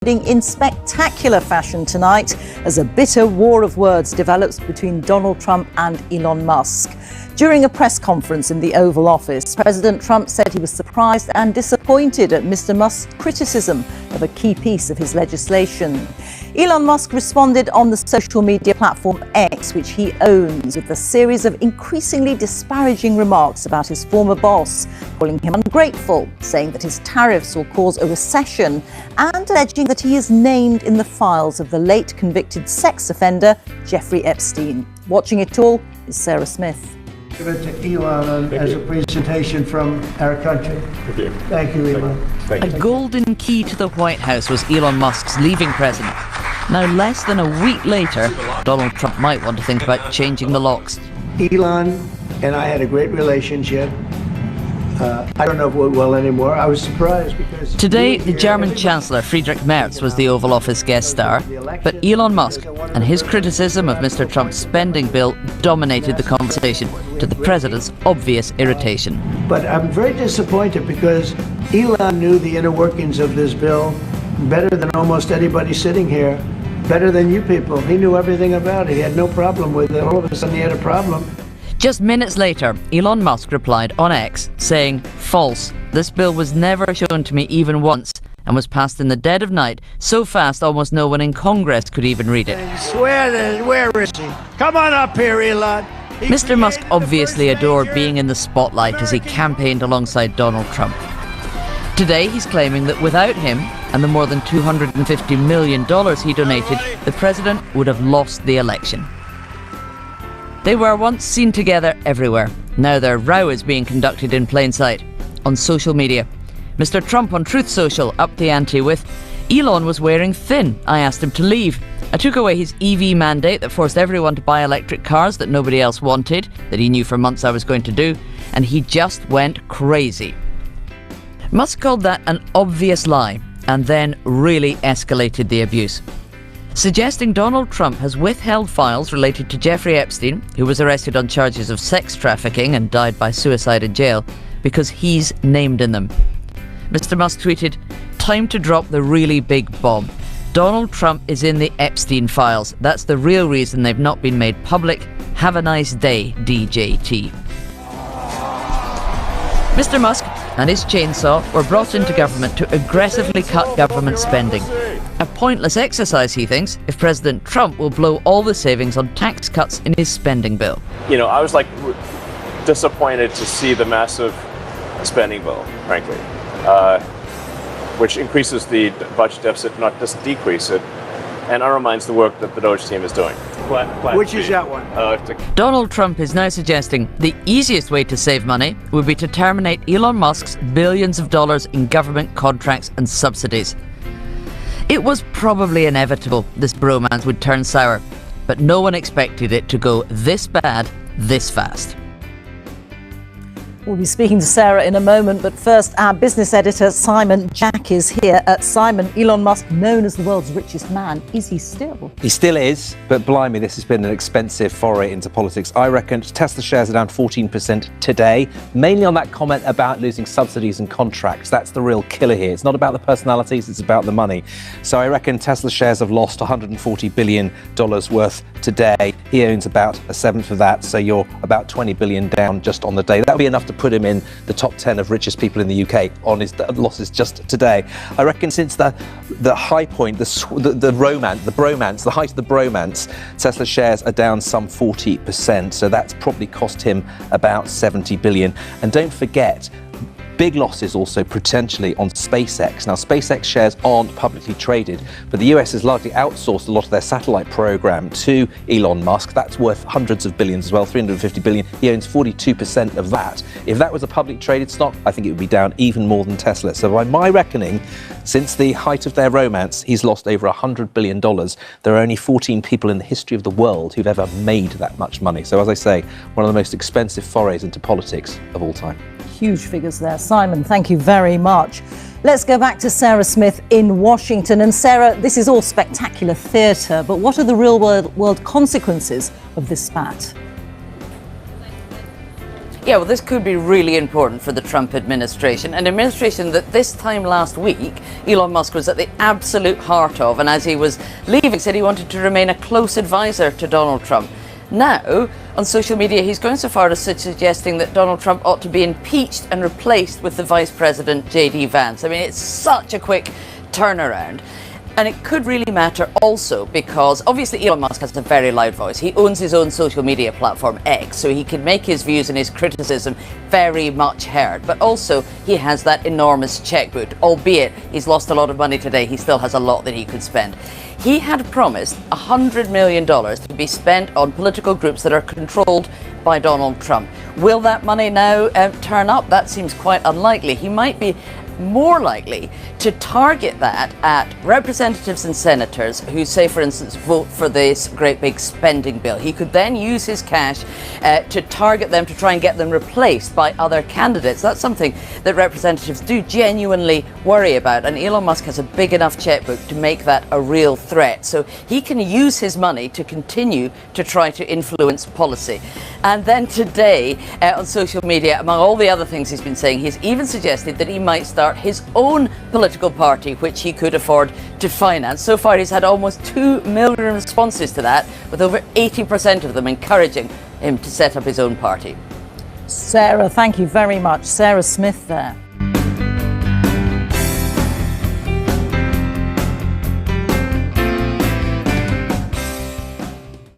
concluding in spectacular fashion tonight as a bitter war of words develops between Donald Trump and Elon Musk. During a press conference in the Oval Office, President Trump said he was surprised and disappointed at Mr. Musk's criticism of a key piece of his legislation. Elon Musk responded on the social media platform X, which he owns, with a series of increasingly disparaging remarks about his former boss, calling him ungrateful, saying that his tariffs will cause a recession, and alleging that he is named in the files of the late convicted sex offender Jeffrey Epstein. Watching it all is Sarah Smith. Give it to Elon as a presentation from our country. Thank you. Thank you, Elon. Thank you. A golden key to the White House was Elon Musk's leaving present. Now, less than a week later, Donald Trump might want to think about changing the locks. Elon and I had a great relationship. I don't know if it went well anymore. I was surprised because... Today, the German Chancellor Friedrich Merz was the Oval Office guest star, but Elon Musk and his criticism of Mr. Trump's spending bill dominated the conversation, to the president's obvious irritation. But I'm very disappointed because Elon knew the inner workings of this bill better than almost anybody sitting here, better than you people. He knew everything about it. He had no problem with it. All of a sudden he had a problem. Just minutes later, Elon Musk replied on X, saying, "False. This bill was never shown to me even once and was passed in the dead of night, so fast almost no one in Congress could even read it." Where is he? Come on up here, Elon. Mr. Musk obviously adored being in the spotlight as he campaigned alongside Donald Trump. Today, he's claiming that without him and the more than $250 million he donated, the president would have lost the election. They were once seen together everywhere. Now their row is being conducted in plain sight, on social media. Mr. Trump on Truth Social upped the ante with, "Elon was wearing thin. I asked him to leave. I took away his EV mandate that forced everyone to buy electric cars that nobody else wanted, that he knew for months I was going to do, and he just went crazy." Musk called that an obvious lie, and then really escalated the abuse, suggesting Donald Trump has withheld files related to Jeffrey Epstein, who was arrested on charges of sex trafficking and died by suicide in jail, because he's named in them. Mr. Musk tweeted, "Time to drop the really big bomb. Donald Trump is in the Epstein files. That's the real reason they've not been made public. Have a nice day, DJT." Mr. Musk and his chainsaw were brought into government to aggressively cut government spending. A pointless exercise, he thinks, if President Trump will blow all the savings on tax cuts in his spending bill. You know, I was disappointed to see the massive spending bill, frankly, which increases the budget deficit, not just decrease it, and undermines the work that the Doge team is doing. Which is that one? Donald Trump is now suggesting the easiest way to save money would be to terminate Elon Musk's billions of dollars in government contracts and subsidies. It was probably inevitable this bromance would turn sour, but no one expected it to go this bad, this fast. We'll be speaking to Sarah in a moment, but first, our business editor, Simon Jack, is here. Simon, Elon Musk, known as the world's richest man, is he still? He still is, but blimey, this has been an expensive foray into politics. I reckon Tesla shares are down 14% today, mainly on that comment about losing subsidies and contracts. That's the real killer here. It's not about the personalities, it's about the money. So I reckon Tesla shares have lost $140 billion worth today. He owns about a seventh of that, so you're about 20 billion down just on the day. That would be enough to put him in the top 10 of richest people in the UK on his losses just today. I reckon since the high point, the bromance, the height of the bromance, Tesla shares are down some 40%. So that's probably cost him about 70 billion. And don't forget, big losses also potentially on SpaceX. Now, SpaceX shares aren't publicly traded, but the US has largely outsourced a lot of their satellite program to Elon Musk. That's worth hundreds of billions as well, 350 billion. He owns 42% of that. If that was a publicly traded stock, I think it would be down even more than Tesla. So by my reckoning, since the height of their romance, he's lost over $100 billion. There are only 14 people in the history of the world who've ever made that much money. So as I say, one of the most expensive forays into politics of all time. Huge figures there. Simon, thank you very much. Let's go back to Sarah Smith in Washington. And Sarah, this is all spectacular theatre, but what are the real world consequences of this spat? Yeah, well, this could be really important for the Trump administration, an administration that this time last week, Elon Musk was at the absolute heart of, and as he was leaving, said he wanted to remain a close advisor to Donald Trump. Now, on social media, he's going so far as suggesting that Donald Trump ought to be impeached and replaced with the Vice President, J.D. Vance. I mean, it's such a quick turnaround. And it could really matter also because obviously Elon Musk has a very loud voice. He owns his own social media platform, X, so he can make his views and his criticism very much heard. But also he has that enormous checkbook, albeit he's lost a lot of money today. He still has a lot that he could spend. He had promised $100 million to be spent on political groups that are controlled by Donald Trump. Will that money now turn up? That seems quite unlikely. He might be more likely to target that at representatives and senators who, say, for instance, vote for this great big spending bill. He could then use his cash to target them, to try and get them replaced by other candidates. That's something that representatives do genuinely worry about, and Elon Musk has a big enough checkbook to make that a real threat. So he can use his money to continue to try to influence policy. And then today on social media, among all the other things he's been saying, he's even suggested that he might start his own political party, which he could afford to finance. So far, he's had almost 2 million responses to that, with over 80% of them encouraging him to set up his own party. Sarah, thank you very much. Sarah Smith there.